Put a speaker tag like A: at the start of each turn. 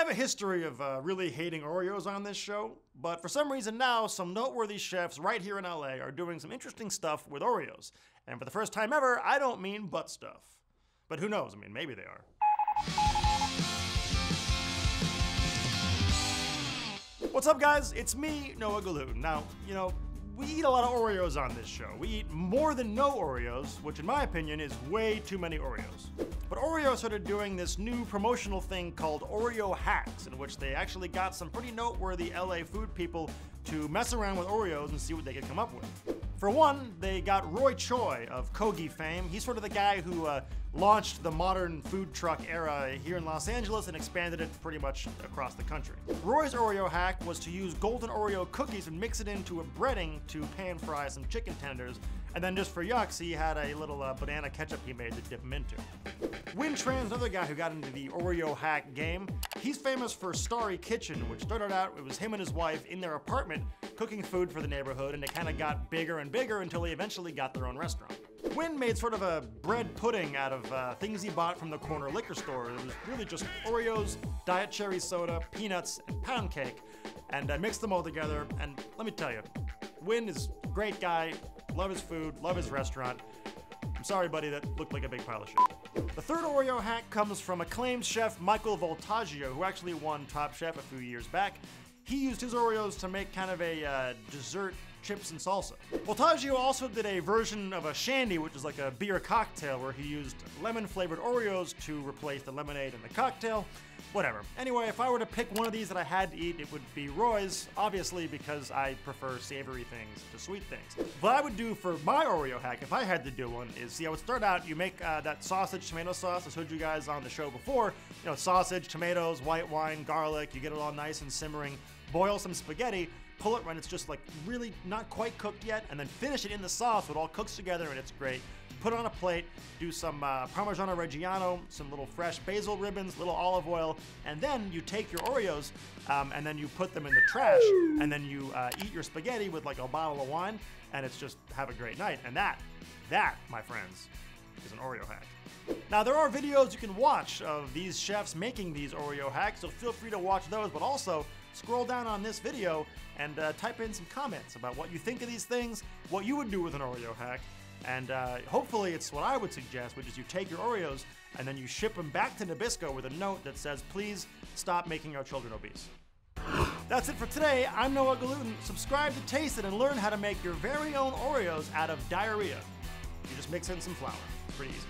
A: have a history of really hating Oreos on this show, but for some reason now, some noteworthy chefs right here in LA are doing some interesting stuff with Oreos. And for the first time ever, I don't mean butt stuff. But who knows? I mean, maybe they are. What's up, guys? It's me, Noah Galootin. Now, you know, we eat a lot of Oreos on this show. We eat more than no Oreos, which in my opinion is way too many Oreos. But Oreo started doing this new promotional thing called Oreo Hacks, in which they actually got some pretty noteworthy LA food people to mess around with Oreos and see what they could come up with. For one, they got Roy Choi of Kogi fame. He's sort of the guy who launched the modern food truck era here in Los Angeles and expanded it pretty much across the country. Roy's Oreo hack was to use golden Oreo cookies and mix it into a breading to pan fry some chicken tenders, and then just for yucks, he had a little banana ketchup he made to dip them into. Nguyen Tran is another guy who got into the Oreo hack game. He's famous for Starry Kitchen, which started out, it was him and his wife in their apartment cooking food for the neighborhood, and it kind of got bigger and bigger until they eventually got their own restaurant. Nguyen made sort of a bread pudding out of things he bought from the corner liquor store. It was really just Oreos, diet cherry soda, peanuts, and pound cake, and I mixed them all together, and let me tell you, Nguyen is a great guy, love his food, love his restaurant. I'm sorry, buddy, that looked like a big pile of shit. The third Oreo hack comes from acclaimed chef Michael Voltaggio, who actually won Top Chef a few years back. He used his Oreos to make kind of a dessert chips and salsa. Voltaggio also did a version of a shandy, which is like a beer cocktail, where he used lemon-flavored Oreos to replace the lemonade in the cocktail. Whatever. Anyway, if I were to pick one of these that I had to eat, it would be Roy's, obviously because I prefer savory things to sweet things. What I would do for my Oreo hack, if I had to do one, is, see, I would start out, you make that sausage tomato sauce I showed you guys on the show before. You know, sausage, tomatoes, white wine, garlic, you get it all nice and simmering. Boil some spaghetti, pull it when it's just like really not quite cooked yet, and then finish it in the sauce so it all cooks together and it's great. Put it on a plate, do some Parmigiano Reggiano, some little fresh basil ribbons, little olive oil, and then you take your Oreos and then you put them in the trash, and then you eat your spaghetti with like a bottle of wine, and it's just have a great night. And that, my friends, is an Oreo hack. Now, there are videos you can watch of these chefs making these Oreo hacks, so feel free to watch those, but also scroll down on this video and type in some comments about what you think of these things, what you would do with an Oreo hack, and hopefully it's what I would suggest, which is you take your Oreos and then you ship them back to Nabisco with a note that says, please stop making our children obese. That's it for today. I'm Noah Galootin. Subscribe to Taste It and learn how to make your very own Oreos out of diarrhea. You just mix in some flour. It's pretty easy.